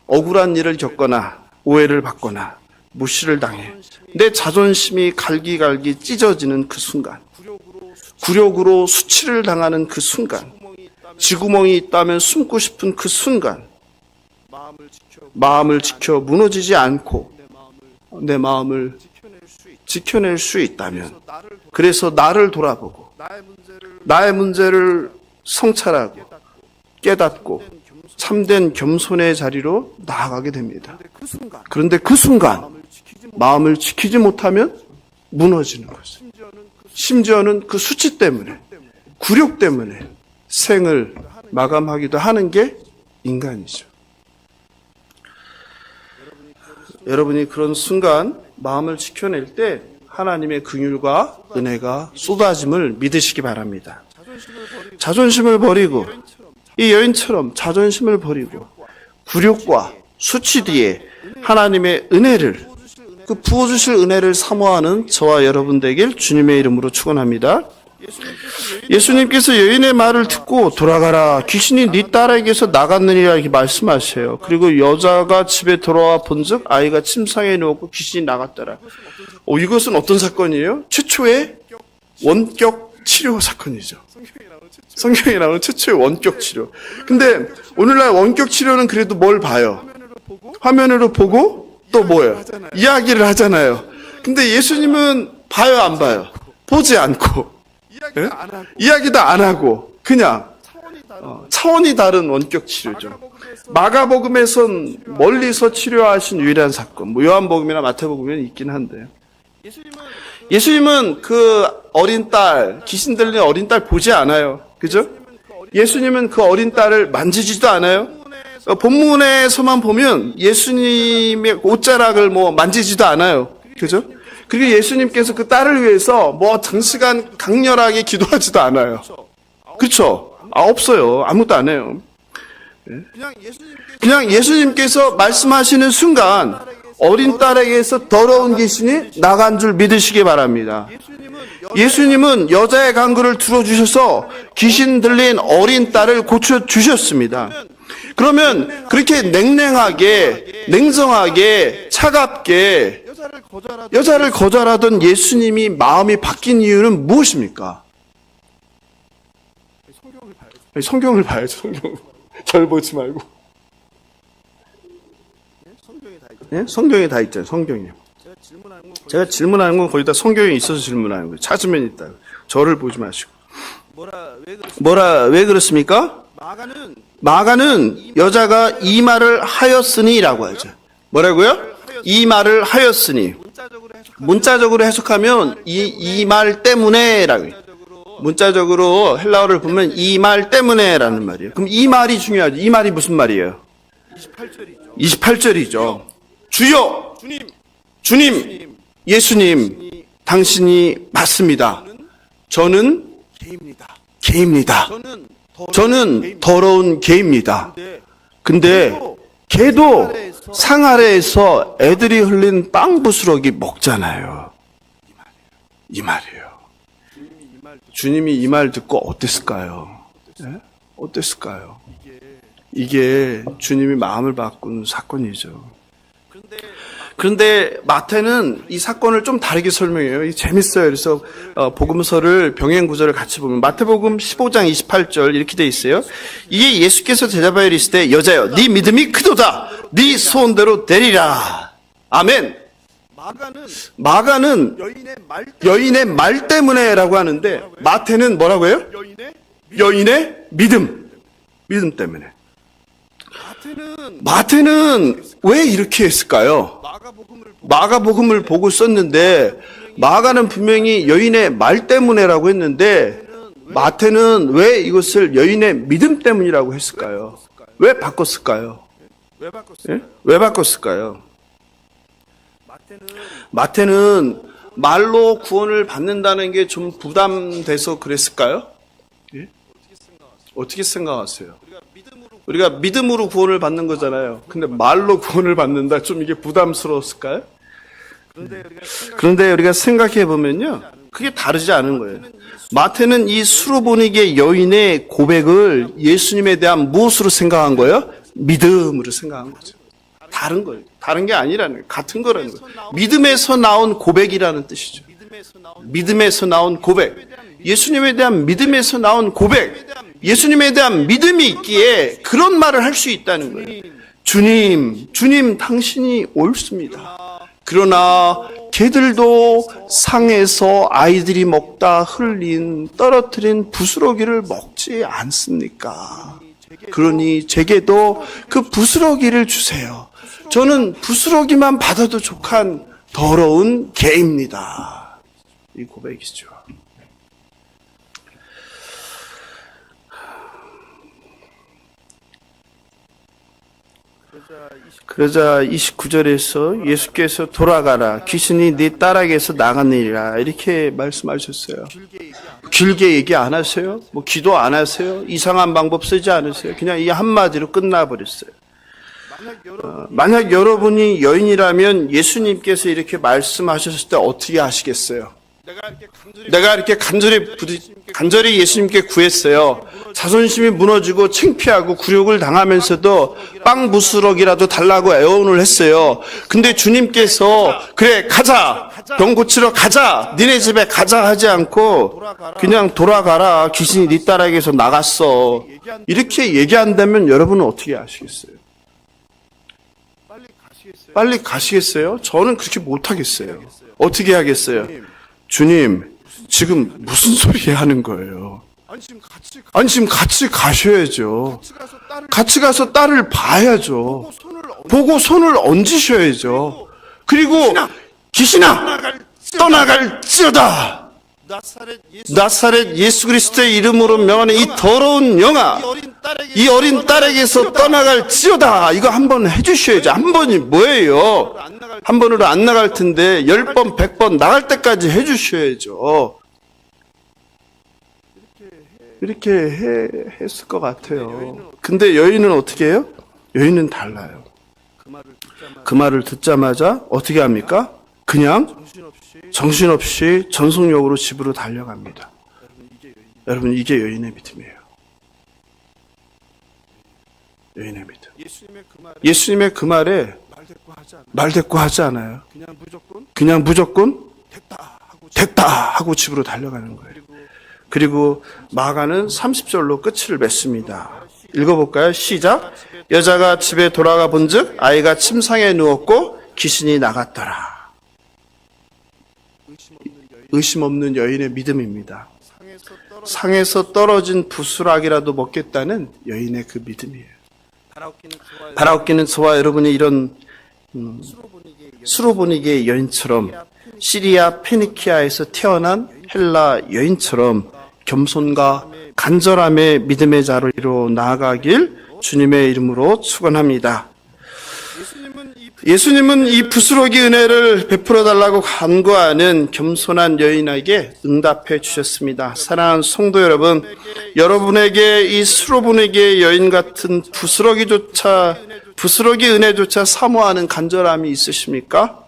억울한 일을 겪거나 오해를 받거나 무시를 당해 내 자존심이 갈기갈기 찢어지는 그 순간, 굴욕으로 수치를 당하는 그 순간, 쥐구멍이 있다면 숨고 싶은 그 순간, 마음을 지켜 무너지지 않고 내 마음을 지켜낼 수 있다면, 그래서 나를 돌아보고 나의 문제를 성찰하고 깨닫고 참된 겸손의 자리로 나아가게 됩니다. 그런데 그 순간 마음을 지키지 못하면 무너지는 거죠. 심지어는 그 수치 때문에, 굴욕 때문에 생을 마감하기도 하는 게 인간이죠. 여러분이 그런 순간 마음을 지켜낼 때 하나님의 긍휼과 은혜가 쏟아짐을 믿으시기 바랍니다. 자존심을 버리고, 이 여인처럼 자존심을 버리고 굴욕과 수치 뒤에 하나님의 은혜를, 그 부어주실 은혜를 사모하는 저와 여러분 되길 주님의 이름으로 축원합니다. 예수님께서 여인의 말을 듣고 돌아가라, 귀신이 네 딸에게서 나갔느니라 이렇게 말씀하세요. 그리고 여자가 집에 돌아와 본즉 아이가 침상에 누웠고 귀신이 나갔더라. 이것은 어떤 사건이에요? 최초의 원격 치료 사건이죠. 성경에 나오는 최초의 원격 치료. 근데 오늘날 원격 치료는 그래도 뭘 봐요? 화면으로 보고 또 뭐예요? 이야기를 하잖아요. 근데 예수님은 봐요, 안 봐요? 보지 않고, 이야기도 안 하고 그냥 차원이 다른 원격 치료죠. 마가복음에선 멀리서 치료하신 유일한 사건, 요한복음이나 마태복음에는 있긴 한데, 예수님은 그 어린 딸, 귀신 들린 어린 딸 보지 않아요. 그죠? 예수님은 그 어린 딸을 만지지도 않아요. 본문에서만 보면 예수님의 옷자락을 만지지도 않아요. 그죠? 그리고 예수님께서 그 딸을 위해서 장시간 강렬하게 기도하지도 않아요. 그렇죠? 없어요. 아무것도 안 해요. 그냥 예수님께서 말씀하시는 순간 어린 딸에게서 더러운 귀신이 나간 줄 믿으시기 바랍니다. 예수님은 여자의 간구를 들어주셔서 귀신 들린 어린 딸을 고쳐주셨습니다. 그러면 그렇게 냉랭하게, 냉정하게, 차갑게 여자를 거절하던 예수님이 마음이 바뀐 이유는 무엇입니까? 성경을 봐야죠. 성경. 절 보지 말고. 성경에 다 있잖아요. 성경에. 제가 질문하는 건 거의 다 성경에 있어서 질문하는 거예요. 찾으면 있다. 저를 보지 마시고. 왜 그렇습니까? 마가는 여자가 이 말을 하였으니라고 하죠. 뭐라고요? 이 말을 하였으니. 문자적으로 해석하면 이 말 때문에라고 해요. 문자적으로 헬라어를 보면 이 말 때문에라는 말이에요. 그럼 이 말이 중요하죠. 이 말이 무슨 말이에요? 28절이죠. 주여, 주님, 예수님, 당신이 맞습니다. 저는 개입니다. 저는 더러운 개입니다. 근데 개도 상 아래에서 애들이 흘린 빵 부스러기 먹잖아요. 이 말이에요. 주님이 이 말 듣고 어땠을까요? 네? 어땠을까요? 이게 주님이 마음을 바꾼 사건이죠. 그런데 마태는 이 사건을 좀 다르게 설명해요. 이게 재밌어요. 그래서 복음서를 병행 구절을 같이 보면 마태복음 15장 28절 이렇게 돼 있어요. 이에 예수께서 대답하여 이르시되 여자여 네 믿음이 크도다. 네 소원대로 되리라. 아멘. 마가는 여인의 말 때문에라고 하는데 마태는 뭐라고 해요? 여인의 믿음 때문에. 마태는 왜 이렇게 했을까요? 마가복음을 보고 썼는데 마가는 분명히 여인의 말 때문에라고 했는데 마태는 왜 이것을 여인의 믿음 때문이라고 했을까요? 왜 바꿨을까요? 왜 바꿨을까요? 마태는 말로 구원을 받는다는 게 좀 부담돼서 그랬을까요? 예? 어떻게 생각하세요? 우리가 믿음으로 구원을 받는 거잖아요. 근데 말로 구원을 받는다 좀 이게 부담스러웠을까요? 그런데 우리가 생각해 보면요, 그게 다르지 않은 거예요. 마태는 이 수로보니게 여인의 고백을 예수님에 대한 무엇으로 생각한 거예요? 믿음으로 생각한 거죠. 다른 거예요. 다른 게 아니라는 거예요. 같은 거라는 거예요. 믿음에서 나온 고백이라는 뜻이죠. 믿음에서 나온 고백. 예수님에 대한 믿음에서 나온 고백. 예수님에 대한 믿음이 있기에 그런 말을 할 수 있다는 거예요. 주님, 당신이 옳습니다. 그러나 개들도 상에서 아이들이 먹다 떨어뜨린 부스러기를 먹지 않습니까? 그러니 제게도 그 부스러기를 주세요. 저는 부스러기만 받아도 족한 더러운 개입니다. 이 고백이죠. 그러자 29절에서 예수께서 돌아가라. 귀신이 네 딸에게서 나가느니라. 이렇게 말씀하셨어요. 길게 얘기 안 하세요? 뭐 기도 안 하세요? 이상한 방법 쓰지 않으세요? 그냥 이 한마디로 끝나버렸어요. 만약 여러분이 여인이라면 예수님께서 이렇게 말씀하셨을 때 어떻게 하시겠어요? 내가 이렇게 간절히 예수님께 구했어요. 자존심이 무너지고 창피하고 굴욕을 당하면서도 빵 부스러기라도 달라고 애원을 했어요. 근데 주님께서 그래 가자, 병 고치러 가자, 니네 집에 가자 하지 않고 그냥 돌아가라, 귀신이 네 딸에게서 나갔어, 이렇게 얘기한다면 여러분은 어떻게 하시겠어요? 빨리 가시겠어요? 저는 그렇게 못하겠어요. 어떻게 하겠어요? 주님, 지금 무슨 소리 하는 거예요? 아니, 지금 같이 가셔야죠. 같이 가서 딸을 봐야죠. 보고 손을 얹으셔야죠. 그리고 귀신아, 떠나갈지어다. 나사렛 예수 그리스도의 이름으로 명하는 이 더러운 영아, 이 어린 딸에게서 떠나갈지어다. 이거 한번 해주셔야죠. 한 번이 뭐예요? 한 번으로 안 나갈 텐데 10번, 100번 나갈 때까지 해주셔야죠. 이렇게 했을 것 같아요. 근데 여인은 어떻게 해요? 여인은 달라요. 그 말을 듣자마자 어떻게 합니까? 그냥 정신없이 전속력으로 집으로 달려갑니다. 여러분, 이게 여인의 믿음이에요. 여인의 믿음. 예수님의 그 말에 말대꾸하지 않아요. 그냥 무조건 됐다 하고 집으로 달려가는 거예요. 그리고 마가는 30절로 끝을 맺습니다. 읽어볼까요? 시작. 여자가 집에 돌아가 본즉 아이가 침상에 누웠고 귀신이 나갔더라. 의심 없는 여인의 믿음입니다. 상에서 떨어진 부스락이라도 먹겠다는 여인의 그 믿음이에요. 바라옵기는 저와 여러분이 이런 수로보니게의 여인처럼 시리아 페니키아에서 태어난 헬라 여인처럼 겸손과 간절함의 믿음의 자리로 나아가길 주님의 이름으로 축원합니다. 예수님은 이 부스러기 은혜를 베풀어 달라고 간구하는 겸손한 여인에게 응답해 주셨습니다. 사랑하는 성도 여러분, 여러분에게 이 수로보니게의 여인 같은 부스러기 은혜조차 사모하는 간절함이 있으십니까?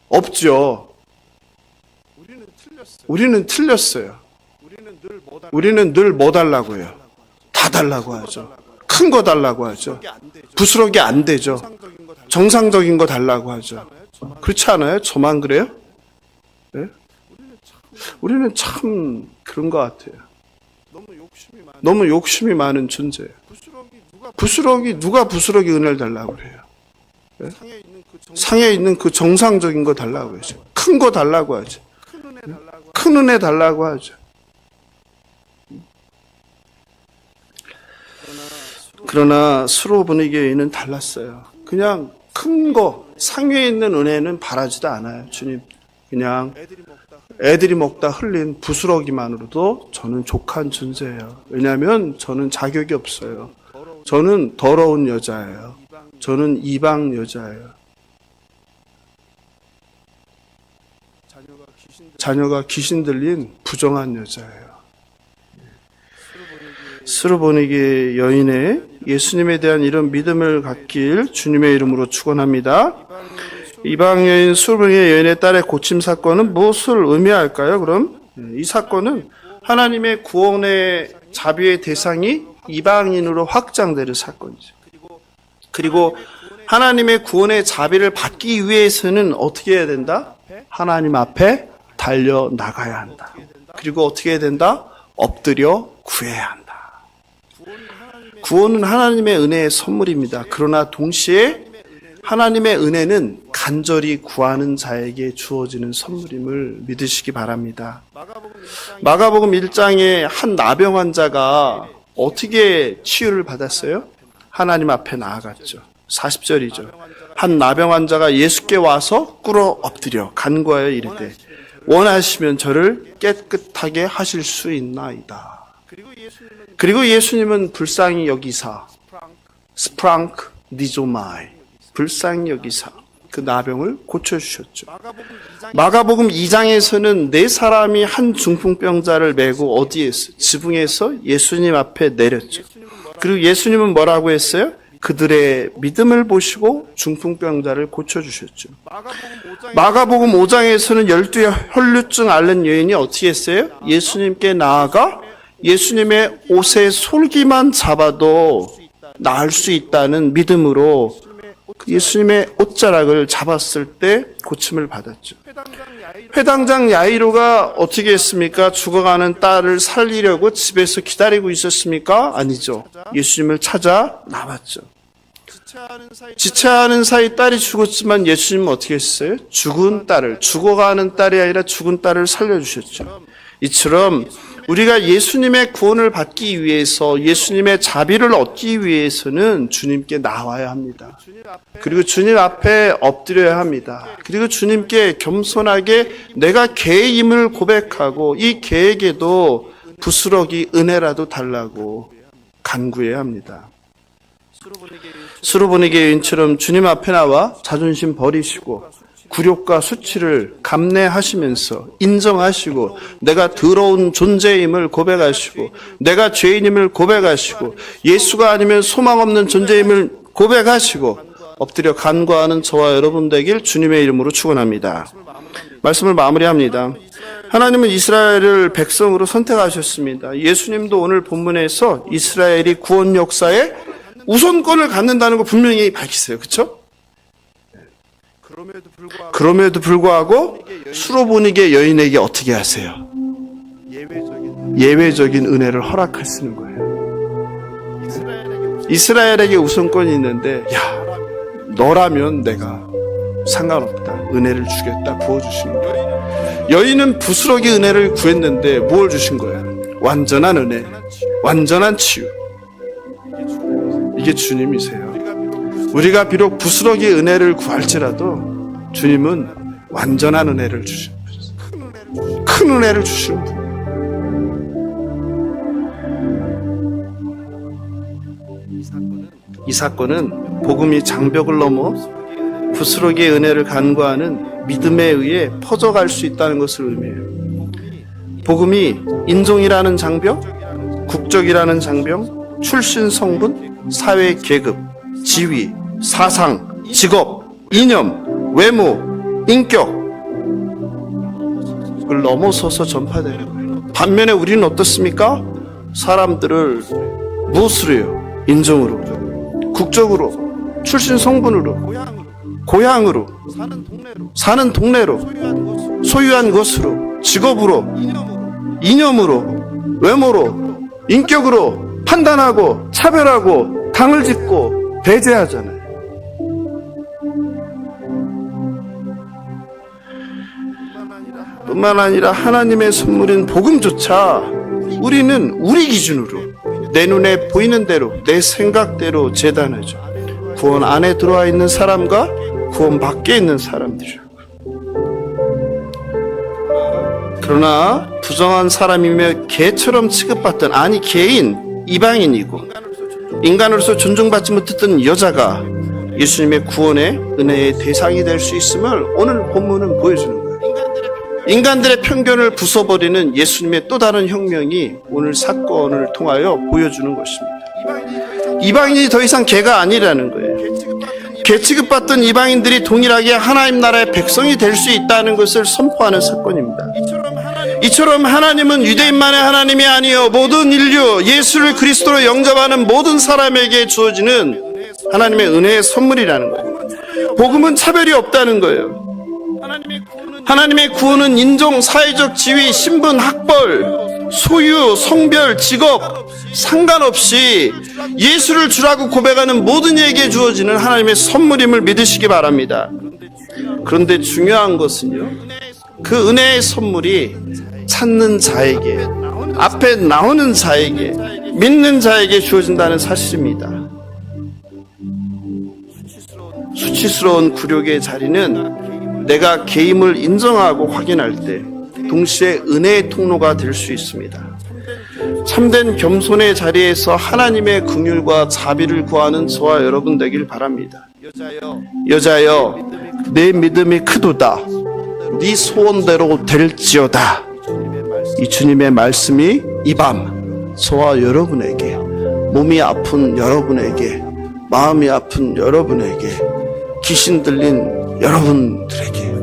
없죠. 우리는 틀렸어요. 우리는 늘 뭐 달라고 해요? 다 달라고 하죠. 큰 거 달라고 하죠. 부스러기 안 되죠. 정상적인 거 달라고 하죠. 그렇지 않아요? 저만 그래요? 네? 우리는 참 그런 것 같아요. 너무 욕심이 많은 존재예요. 누가 부스러기 은혜를 달라고 그래요? 네? 상에 있는 그 정상적인 거 달라고 하죠. 큰 거 달라고 하죠. 큰 은혜 달라고 하죠. 그러나 수로보니게의 여인은 달랐어요. 그냥 큰 거, 상위에 있는 은혜는 바라지도 않아요. 주님, 그냥 애들이 먹다 흘린 부스러기만으로도 저는 족한 존재예요. 왜냐하면 저는 자격이 없어요. 저는 더러운 여자예요. 저는 이방 여자예요. 자녀가 귀신 들린 부정한 여자예요. 수로보니게 여인의 예수님에 대한 이런 믿음을 갖길 주님의 이름으로 축원합니다. 이방 여인 수로보니게 여인의 딸의 고침 사건은 무엇을 의미할까요? 그럼 이 사건은 하나님의 구원의 자비의 대상이 이방인으로 확장되는 사건이죠. 그리고 하나님의 구원의 자비를 받기 위해서는 어떻게 해야 된다? 하나님 앞에 달려 나가야 한다. 그리고 어떻게 해야 된다? 엎드려 구해야 한다. 구원은 하나님의 은혜의 선물입니다. 그러나 동시에 하나님의 은혜는 간절히 구하는 자에게 주어지는 선물임을 믿으시기 바랍니다. 마가복음 1장에 한 나병 환자가 어떻게 치유를 받았어요? 하나님 앞에 나아갔죠. 40절이죠. 한 나병 환자가 예수께 와서 꿇어 엎드려 간구하여 이르되 원하시면 저를 깨끗하게 하실 수 있나이다. 그리고 예수님은 불쌍히 여기사 스프랑크 니조마이 불쌍히 여기사 그 나병을 고쳐주셨죠. 마가복음 2장에서는 네 사람이 한 중풍병자를 메고 어디에서? 지붕에서 예수님 앞에 내렸죠. 그리고 예수님은 뭐라고 했어요? 그들의 믿음을 보시고 중풍병자를 고쳐주셨죠. 마가복음 5장에서는 12 혈루증 앓는 여인이 어떻게 했어요? 예수님께 나아가 예수님의 옷의 솔기만 잡아도 나을 수 있다는 믿음으로 예수님의 옷자락을 잡았을 때 고침을 받았죠. 회당장 야이로가 어떻게 했습니까? 죽어가는 딸을 살리려고 집에서 기다리고 있었습니까? 아니죠. 예수님을 찾아 나왔죠. 지체하는 사이 딸이 죽었지만 예수님은 어떻게 했어요? 죽어가는 딸이 아니라 죽은 딸을 살려주셨죠. 이처럼 우리가 예수님의 구원을 받기 위해서 예수님의 자비를 얻기 위해서는 주님께 나와야 합니다. 그리고 주님 앞에 엎드려야 합니다. 그리고 주님께 겸손하게 내가 개임을 고백하고 이 개에게도 부스러기 은혜라도 달라고 간구해야 합니다. 수로보니게 여인처럼 주님 앞에 나와 자존심 버리시고 굴욕과 수치를 감내하시면서 인정하시고 내가 더러운 존재임을 고백하시고 내가 죄인임을 고백하시고 예수가 아니면 소망 없는 존재임을 고백하시고 엎드려 간구하는 저와 여러분 되길 주님의 이름으로 축원합니다. 말씀을 마무리합니다. 하나님은 이스라엘을 백성으로 선택하셨습니다. 예수님도 오늘 본문에서 이스라엘이 구원 역사에 우선권을 갖는다는 거 분명히 밝히세요. 그렇죠? 그럼에도 불구하고 수로보니게 여인에게 어떻게 하세요? 예외적인 은혜를 허락하시는 거예요. 이스라엘에게 우선권이 있는데 야, 너라면 내가 상관없다. 은혜를 주겠다. 부어주시는 거예요. 여인은 부스러기 은혜를 구했는데 뭘 주신 거예요? 완전한 은혜, 완전한 치유. 이게 주님이세요. 우리가 비록 부스러기 은혜를 구할지라도 주님은 완전한 은혜를 주시는 분, 큰 은혜를 주시는 분. 이 사건은 복음이 장벽을 넘어 부스러기의 은혜를 간구하는 믿음에 의해 퍼져갈 수 있다는 것을 의미해요. 복음이 인종이라는 장벽, 국적이라는 장벽, 출신 성분, 사회 계급, 지위, 사상, 직업, 이념, 외모, 인격을 넘어서서 전파되는 거예요. 반면에 우리는 어떻습니까? 사람들을 무엇으로 해요? 인종으로, 국적으로, 출신 성분으로, 고향으로, 사는 동네로, 소유한 것으로, 직업으로, 이념으로, 외모로, 인격으로 판단하고 차별하고 당을 짓고 배제하잖아요. 뿐만 아니라 하나님의 선물인 복음조차 우리는 우리 기준으로 내 눈에 보이는 대로 내 생각대로 재단하죠. 구원 안에 들어와 있는 사람과 구원 밖에 있는 사람들이죠. 그러나 부정한 사람이며 개처럼 취급받던, 아니 개인, 이방인이고 인간으로서 존중받지 못했던 여자가 예수님의 구원의 은혜의 대상이 될 수 있음을 오늘 본문은 보여주는 거예요. 인간들의 편견을 부숴버리는 예수님의 또 다른 혁명이 오늘 사건을 통하여 보여주는 것입니다. 이방인이 더 이상 개가 아니라는 거예요. 개 취급받던 이방인들이 동일하게 하나님 나라의 백성이 될 수 있다는 것을 선포하는 사건입니다. 이처럼 하나님은 유대인만의 하나님이 아니요 모든 인류 예수를 그리스도로 영접하는 모든 사람에게 주어지는 하나님의 은혜의 선물이라는 거예요. 복음은 차별이 없다는 거예요. 하나님의 구원은 인종, 사회적 지위, 신분, 학벌, 소유, 성별, 직업 상관없이 예수를 주라고 고백하는 모든 이에게 주어지는 하나님의 선물임을 믿으시기 바랍니다. 그런데 중요한 것은요, 그 은혜의 선물이 찾는 자에게, 앞에 나오는 자에게, 믿는 자에게 주어진다는 사실입니다. 수치스러운 굴욕의 자리는 내가 개임을 인정하고 확인할 때 동시에 은혜의 통로가 될 수 있습니다. 참된 겸손의 자리에서 하나님의 긍휼과 자비를 구하는 저와 여러분 되길 바랍니다. 여자여 내 믿음이 크도다. 네 소원대로 될지어다. 이 주님의 말씀이 이 밤 저와 여러분에게, 몸이 아픈 여러분에게, 마음이 아픈 여러분에게, 귀신 들린 여러분들에게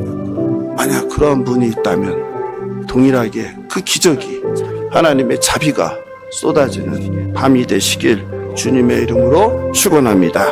만약 그런 분이 있다면 동일하게 그 기적이, 하나님의 자비가 쏟아지는 밤이 되시길 주님의 이름으로 축원합니다.